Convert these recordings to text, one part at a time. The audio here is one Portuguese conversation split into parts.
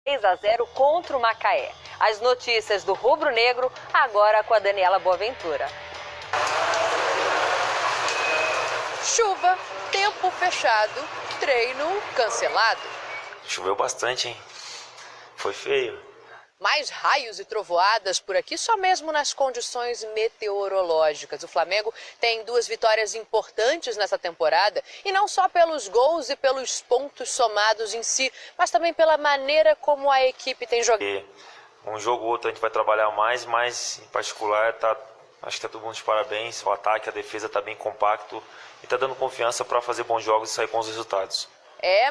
3-0 contra o Macaé. As notícias do rubro-negro agora com a Daniela Boaventura. Chuva, tempo fechado, treino cancelado. Choveu bastante, hein? Foi feio. Mais raios e trovoadas por aqui, só mesmo nas condições meteorológicas. O Flamengo tem 2 vitórias importantes nessa temporada, e não só pelos gols e pelos pontos somados em si, mas também pela maneira como a equipe tem jogado. Um jogo ou outro a gente vai trabalhar mais, mas em particular acho que está todo mundo de parabéns. O ataque, a defesa está bem compacto e está dando confiança para fazer bons jogos e sair com os resultados.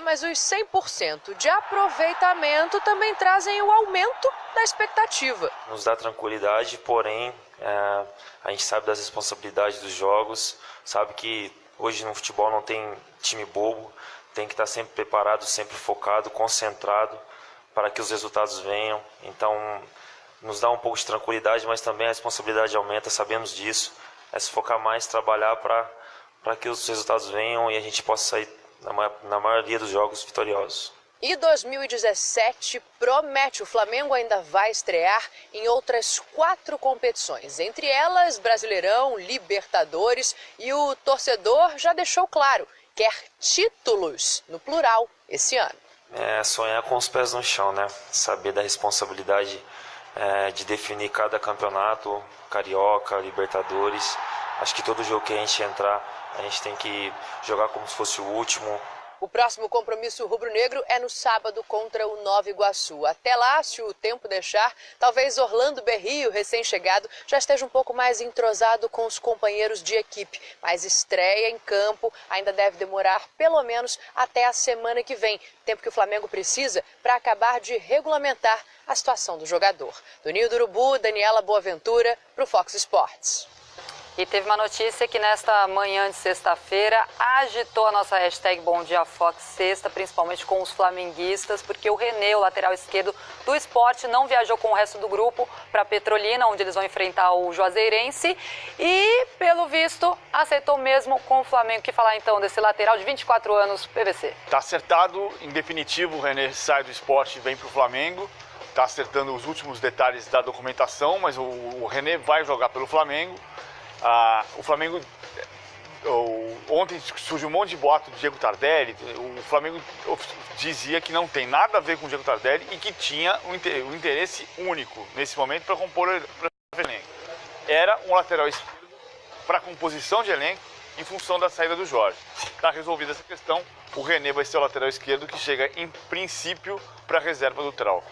Mas os 100% de aproveitamento também trazem o aumento da expectativa. Nos dá tranquilidade, porém a gente sabe das responsabilidades dos jogos, sabe que hoje no futebol não tem time bobo, tem que estar sempre preparado, sempre focado, concentrado para que os resultados venham. Então nos dá um pouco de tranquilidade, mas também a responsabilidade aumenta, sabemos disso. É se focar mais, trabalhar para que os resultados venham e a gente possa sair na maioria dos jogos vitoriosos. E 2017 promete. O Flamengo ainda vai estrear em outras 4 competições, entre elas Brasileirão, Libertadores, e o torcedor já deixou claro, quer títulos, no plural, esse ano. Sonhar com os pés no chão, né? Saber da responsabilidade de definir cada campeonato, Carioca, Libertadores. Acho que todo jogo que a gente entrar, a gente tem que jogar como se fosse o último. O próximo compromisso rubro-negro é no sábado contra o Nova Iguaçu. Até lá, se o tempo deixar, talvez Orlando Berrio, recém-chegado, já esteja um pouco mais entrosado com os companheiros de equipe. Mas estreia em campo ainda deve demorar pelo menos até a semana que vem. Tempo que o Flamengo precisa para acabar de regulamentar a situação do jogador. Do Ninho do Urubu, Daniela Boaventura, para o Fox Sports. E teve uma notícia que nesta manhã de sexta-feira agitou a nossa hashtag Bom Dia Fox Sexta, principalmente com os flamenguistas, porque o René, o lateral esquerdo do Sport, não viajou com o resto do grupo para Petrolina, onde eles vão enfrentar o Juazeirense, e, pelo visto, aceitou mesmo com o Flamengo. Que falar então desse lateral de 24 anos, PVC? Tá acertado, em definitivo, o René sai do Sport e vem para o Flamengo. Tá acertando os últimos detalhes da documentação, mas o René vai jogar pelo Flamengo. O Flamengo, ontem surgiu um monte de boato do Diego Tardelli. O Flamengo dizia que não tem nada a ver com o Diego Tardelli e que tinha um interesse único nesse momento para compor o elenco. Era um lateral esquerdo para composição de elenco em função da saída do Jorge. Está resolvida essa questão, o René vai ser o lateral esquerdo que chega em princípio para a reserva do Trau.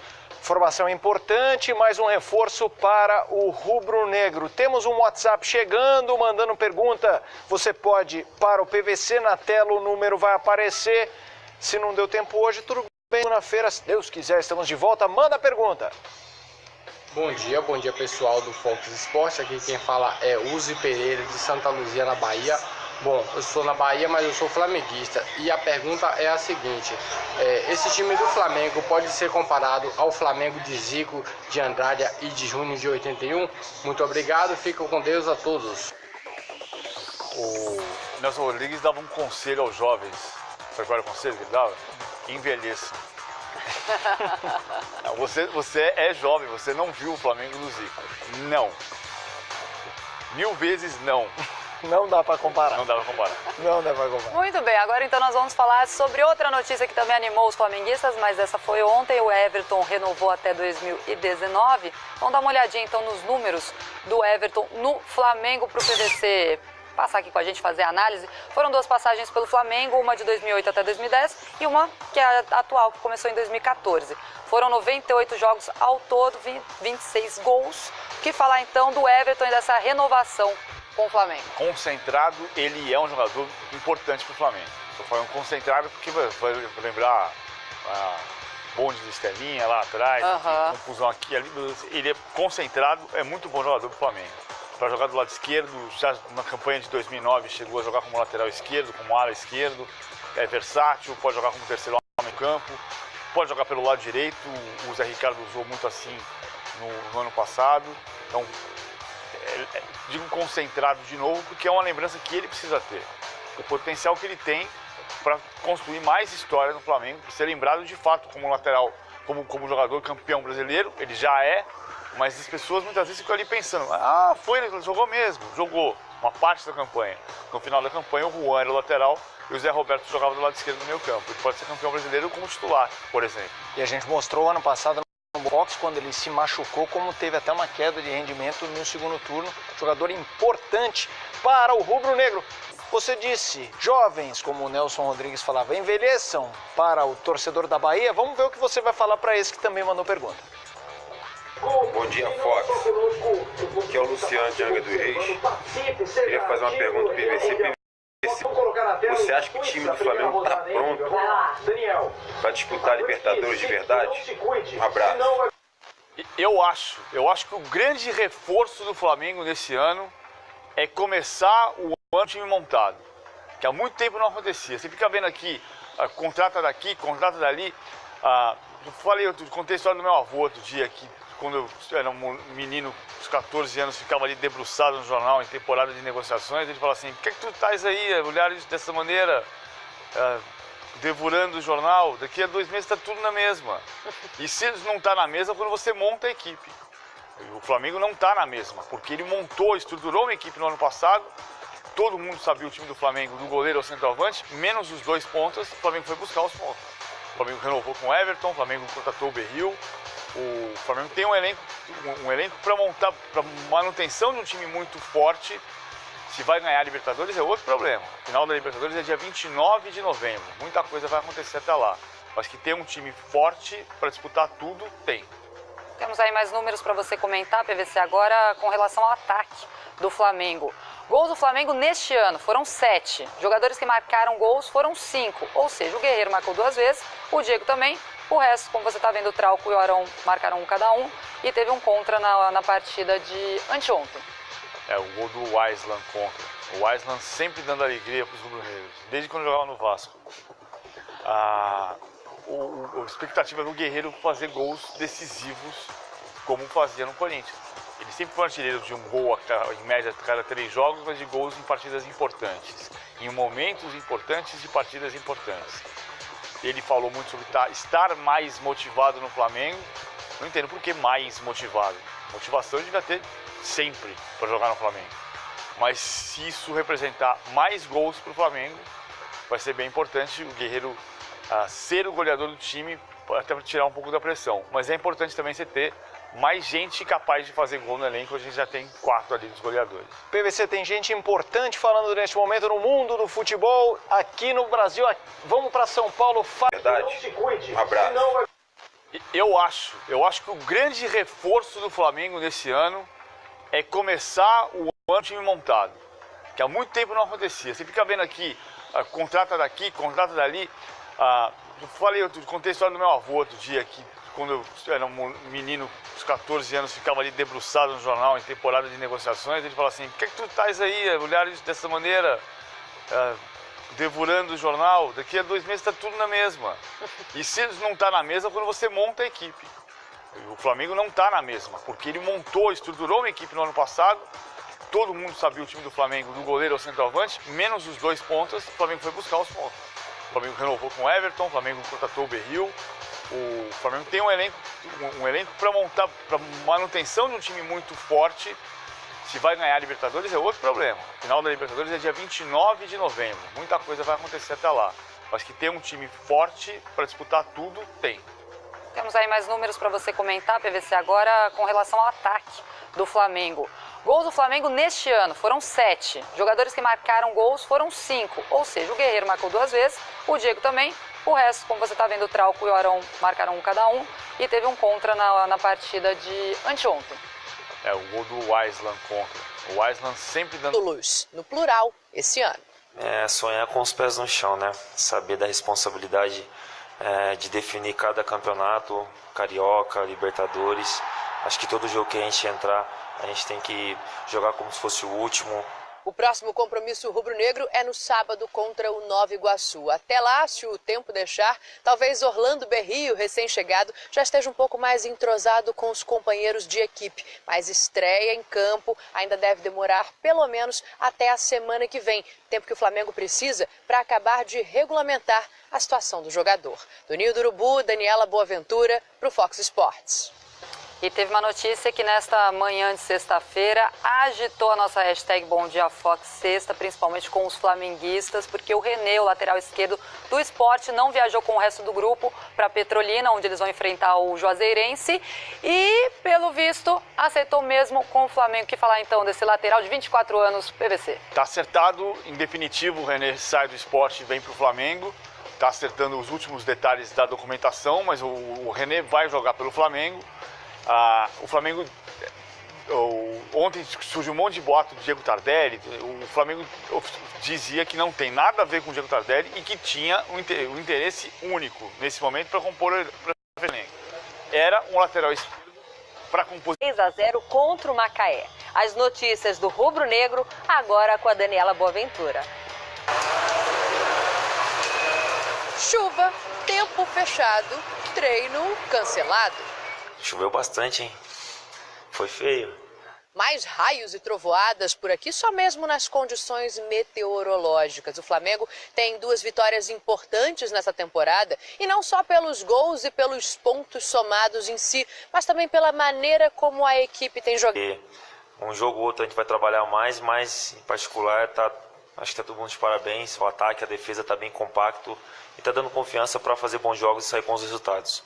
Informação importante, mais um reforço para o rubro-negro. Temos um WhatsApp chegando, mandando pergunta. Você pode para o PVC na tela, o número vai aparecer. Se não deu tempo hoje, tudo bem. Na feira, se Deus quiser, estamos de volta. Manda a pergunta. Bom dia pessoal do Fox Sports. Aqui quem fala é Uzi Pereira de Santa Luzia, na Bahia. Bom, eu sou na Bahia, mas eu sou flamenguista. E a pergunta é a seguinte: esse time do Flamengo pode ser comparado ao Flamengo de Zico, de Andrade e de junho de 81? Muito obrigado, fico com Deus a todos. O Nelson Rodrigues dava um conselho aos jovens. Sabe qual era o conselho que ele dava? Envelheçam. Você é jovem, você não viu o Flamengo do Zico. Não. 1000 vezes não. Não dá para comparar. Não dá para comparar. Não dá para comparar. Muito bem, agora então nós vamos falar sobre outra notícia que também animou os flamenguistas, mas essa foi ontem. O Everton renovou até 2019. Vamos dar uma olhadinha então nos números do Everton no Flamengo para o PVC passar aqui com a gente, fazer a análise. Foram 2 passagens pelo Flamengo, uma de 2008 até 2010 e uma que é a atual, que começou em 2014. Foram 98 jogos ao todo, 26 gols. O que falar então do Everton e dessa renovação com o Flamengo? Concentrado, ele é um jogador importante para o Flamengo. Estou falando concentrado porque vai lembrar a bonde de Estelinha lá atrás, confusão aqui ali. Ele é concentrado, é muito bom jogador para o Flamengo. Para jogar do lado esquerdo, já na campanha de 2009 chegou a jogar como lateral esquerdo, como ala esquerdo, é versátil, pode jogar como terceiro homem no campo, pode jogar pelo lado direito, o Zé Ricardo usou muito assim no ano passado. Então, digo concentrado de novo, porque é uma lembrança que ele precisa ter. O potencial que ele tem para construir mais história no Flamengo, para ser lembrado de fato como um lateral como jogador campeão brasileiro, ele já é, mas as pessoas muitas vezes ficam ali pensando, ele jogou mesmo, jogou uma parte da campanha. No final da campanha, o Juan era o lateral e o Zé Roberto jogava do lado esquerdo do meio campo. Ele pode ser campeão brasileiro como titular, por exemplo. E a gente mostrou ano passado no box, quando ele se machucou, como teve até uma queda de rendimento no segundo turno. Jogador importante para o rubro-negro. Você disse, jovens, como o Nelson Rodrigues falava, envelheçam para o torcedor da Bahia. Vamos ver o que você vai falar para esse que também mandou pergunta. Bom dia, Fox. Aqui é o Luciano de Angra dos Reis. Queria fazer uma pergunta para o PVC. Você acha que o time do Flamengo está pronto para disputar a Libertadores de verdade? Um abraço. Eu acho que o grande reforço do Flamengo nesse ano é começar o ano time montado, que há muito tempo não acontecia. Você fica vendo aqui, contrata daqui, contrata dali. Eu contei a história do meu avô outro dia, que quando eu era um menino, uns 14 anos, ficava ali debruçado no jornal em temporada de negociações. Ele falava assim, por que tu estás aí, olhares dessa maneira, devorando o jornal? Daqui a 2 meses está tudo na mesma. E se não está na mesma, quando você monta a equipe. O Flamengo não está na mesma, porque ele montou, estruturou uma equipe no ano passado. Todo mundo sabia o time do Flamengo, do goleiro ao centroavante, menos os 2 pontas, o Flamengo foi buscar os pontos. O Flamengo renovou com o Everton, o Flamengo contratou o Berril. O Flamengo tem um elenco para montar, para manutenção de um time muito forte. Se vai ganhar a Libertadores é outro problema. O final da Libertadores é dia 29 de novembro. Muita coisa vai acontecer até lá. Mas que tem um time forte para disputar tudo, tem. Temos aí mais números para você comentar, PVC, agora com relação ao ataque do Flamengo. Gols do Flamengo neste ano foram 7. Jogadores que marcaram gols foram 5. Ou seja, o Guerreiro marcou 2 vezes, o Diego também. O resto, como você está vendo, o Trauco e o Arão marcaram um cada um. E teve um contra na partida de anteontem. O gol do Weisland contra. O Weisland sempre dando alegria para os rubro-negros, desde quando jogava no Vasco. A expectativa do Guerreiro fazer gols decisivos, como fazia no Corinthians. Ele sempre foi artilheiro de um gol, em média, a cada 3 jogos, mas de gols em partidas importantes. Em momentos importantes de partidas importantes. Ele falou muito sobre estar mais motivado no Flamengo. Não entendo por que mais motivado. Motivação ele devia ter sempre para jogar no Flamengo. Mas se isso representar mais gols para o Flamengo, vai ser bem importante o Guerreiro ser o goleador do time, até para tirar um pouco da pressão. Mas é importante também você ter mais gente capaz de fazer gol no elenco. A gente já tem 4 ali dos goleadores. PVC, tem gente importante falando neste momento no mundo do futebol, aqui no Brasil. Vamos para São Paulo. Verdade. Um abraço. Eu acho que o grande reforço do Flamengo nesse ano é começar o ano time montado, que há muito tempo não acontecia. Você fica vendo aqui, contrata daqui, contrata dali. Eu contei a história do meu avô outro dia, que quando eu era um menino, uns 14 anos, ficava ali debruçado no jornal em temporada de negociações. Ele falava assim, por que tu estás aí, olhares dessa maneira, devorando o jornal? Daqui a 2 meses está tudo na mesma. E se não está na mesma, quando você monta a equipe. O Flamengo não está na mesma, porque ele montou, estruturou uma equipe no ano passado. Todo mundo sabia o time do Flamengo, do goleiro ao centroavante, menos os 2 pontas, o Flamengo foi buscar os pontos. O Flamengo renovou com o Everton, o Flamengo contratou o Berril. O Flamengo tem um elenco para montar, para manutenção de um time muito forte. Se vai ganhar a Libertadores é outro problema. O final da Libertadores é dia 29 de novembro. Muita coisa vai acontecer até lá. Mas que tem um time forte para disputar tudo, tem. Temos aí mais números para você comentar, PVC, agora com relação ao ataque do Flamengo. Gols do Flamengo neste ano foram 7. Jogadores que marcaram gols foram 5. Ou seja, o Guerreiro marcou 2 vezes, o Diego também. O resto, como você está vendo, o Trauco e o Arão marcaram um cada um. E teve um contra na partida de anteontem. O gol do Weisland contra. O Weisland sempre dando... Luz, no plural, esse ano. Sonhar com os pés no chão, né? Saber da responsabilidade de definir cada campeonato, Carioca, Libertadores. Acho que todo jogo que a gente entrar, a gente tem que jogar como se fosse o último, O próximo compromisso rubro-negro é no sábado contra o Nova Iguaçu. Até lá, se o tempo deixar, talvez Orlando Berrio, recém-chegado, já esteja um pouco mais entrosado com os companheiros de equipe. Mas estreia em campo ainda deve demorar pelo menos até a semana que vem. Tempo que o Flamengo precisa para acabar de regulamentar a situação do jogador. Do Ninho do Urubu, Daniela Boaventura, para o Fox Sports. E teve uma notícia que nesta manhã de sexta-feira agitou a nossa hashtag Bom Dia Fox Sexta, principalmente com os flamenguistas, porque o René, o lateral esquerdo do Sport, não viajou com o resto do grupo para Petrolina, onde eles vão enfrentar o Juazeirense, e, pelo visto, aceitou mesmo com o Flamengo. Que falar então desse lateral de 24 anos, PVC? Tá acertado, em definitivo, o René sai do Sport e vem para o Flamengo. Tá acertando os últimos detalhes da documentação, mas o René vai jogar pelo Flamengo. O Flamengo, ontem surgiu um monte de boato do Diego Tardelli. O Flamengo dizia que não tem nada a ver com o Diego Tardelli e que tinha um interesse único nesse momento para compor o Flamengo. Era um lateral esquerdo para compor. 3-0 contra o Macaé. As notícias do rubro-negro agora com a Daniela Boaventura. Chuva, tempo fechado, treino cancelado. Choveu bastante, hein? Foi feio. Mais raios e trovoadas por aqui, só mesmo nas condições meteorológicas. O Flamengo tem 2 vitórias importantes nessa temporada, e não só pelos gols e pelos pontos somados em si, mas também pela maneira como a equipe tem jogado. Um jogo ou outro a gente vai trabalhar mais, mas em particular acho que tá todo mundo de parabéns. O ataque, a defesa está bem compacto e está dando confiança para fazer bons jogos e sair com os resultados.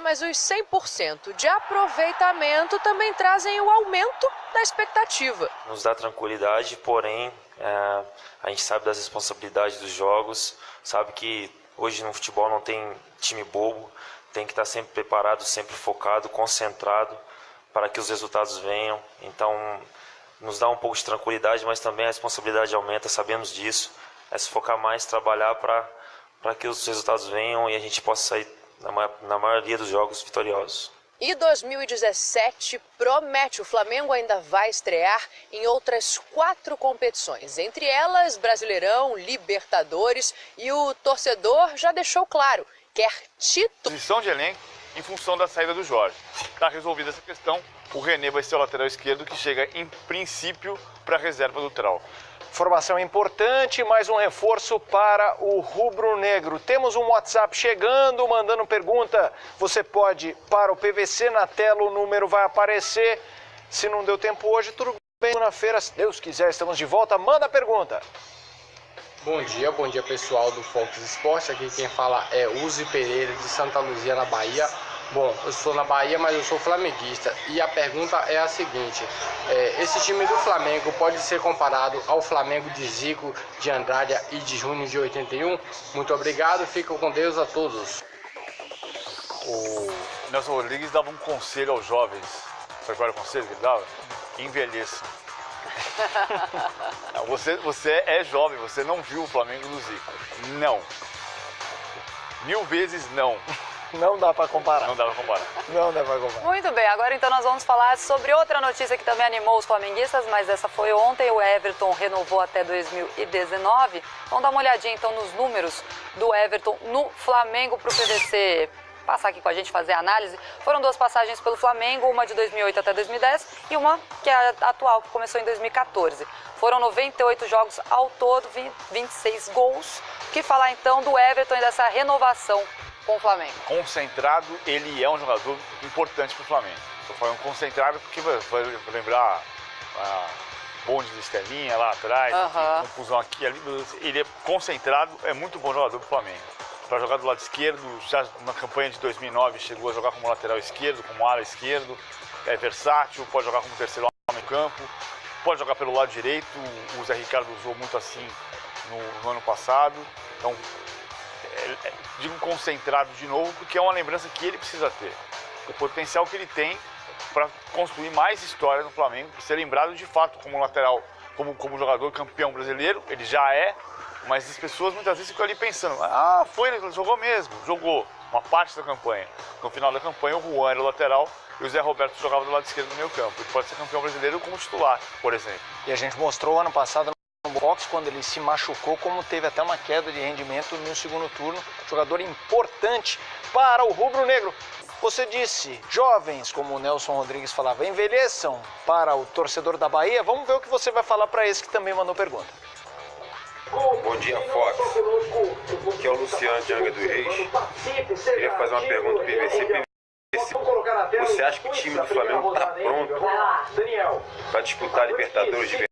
Mas os 100% de aproveitamento também trazem o aumento da expectativa. Nos dá tranquilidade, porém a gente sabe das responsabilidades dos jogos, sabe que hoje no futebol não tem time bobo, tem que estar sempre preparado, sempre focado, concentrado para que os resultados venham. Então nos dá um pouco de tranquilidade, mas também a responsabilidade aumenta, sabemos disso. É se focar mais, trabalhar para que os resultados venham e a gente possa sair na maioria dos jogos vitoriosos. E 2017 promete. O Flamengo ainda vai estrear em outras 4 competições, entre elas Brasileirão, Libertadores, e o torcedor já deixou claro, quer título. Posição de elenco em função da saída do Jorge. Está resolvida essa questão, o René vai ser o lateral esquerdo que chega em princípio para a reserva do Trau. Informação importante, mais um reforço para o rubro-negro. Temos um WhatsApp chegando, mandando pergunta. Você pode para o PVC na tela, o número vai aparecer. Se não deu tempo hoje, tudo bem. Na feira, se Deus quiser, estamos de volta. Manda a pergunta. Bom dia pessoal do Fox Sports. Aqui quem fala é Uzi Pereira de Santa Luzia, na Bahia. Bom, eu sou na Bahia, mas eu sou flamenguista. E a pergunta é a seguinte: esse time do Flamengo pode ser comparado ao Flamengo de Zico, de Andrade e de junho de 81? Muito obrigado, fico com Deus a todos. O Nelson Rodrigues dava um conselho aos jovens. Sabe qual era o conselho que ele dava? Envelheça. Você é jovem, você não viu o Flamengo do Zico. Não. 1000 vezes não. Não dá para comparar. Não dá para comparar. Não dá para comparar. Muito bem, agora então nós vamos falar sobre outra notícia que também animou os flamenguistas, mas essa foi ontem. O Everton renovou até 2019. Vamos dar uma olhadinha então nos números do Everton no Flamengo para o PVC passar aqui com a gente, fazer a análise. Foram 2 passagens pelo Flamengo, uma de 2008 até 2010 e uma que é a atual, que começou em 2014. Foram 98 jogos ao todo, 26 gols. O que falar então do Everton e dessa renovação com o Flamengo? Concentrado, ele é um jogador importante para o Flamengo. Estou falando concentrado porque vai lembrar a bonde de Estelinha lá atrás, confusão aqui ali. Ele é concentrado, é muito bom jogador para o Flamengo. Para jogar do lado esquerdo, já na campanha de 2009 chegou a jogar como lateral esquerdo, como ala esquerdo, é versátil, pode jogar como terceiro homem no campo, pode jogar pelo lado direito, o Zé Ricardo usou muito assim no ano passado. Então, digo concentrado de novo, porque é uma lembrança que ele precisa ter. O potencial que ele tem para construir mais história no Flamengo, ser lembrado de fato como lateral, como jogador campeão brasileiro, ele já é, mas as pessoas muitas vezes ficam ali pensando, ele jogou mesmo, jogou uma parte da campanha. No final da campanha o Juan era o lateral e o Zé Roberto jogava do lado esquerdo do meio campo. Ele pode ser campeão brasileiro como titular, por exemplo. E a gente mostrou ano passado no box, quando ele se machucou, como teve até uma queda de rendimento no segundo turno. Jogador importante para o rubro-negro. Você disse, jovens, como o Nelson Rodrigues falava, envelheçam para o torcedor da Bahia. Vamos ver o que você vai falar para esse que também mandou pergunta. Bom dia, Fox. Aqui é o Luciano de Angra dos Reis. Queria fazer uma pergunta para o PVC. Você acha que o time do Flamengo está pronto para disputar a Libertadores de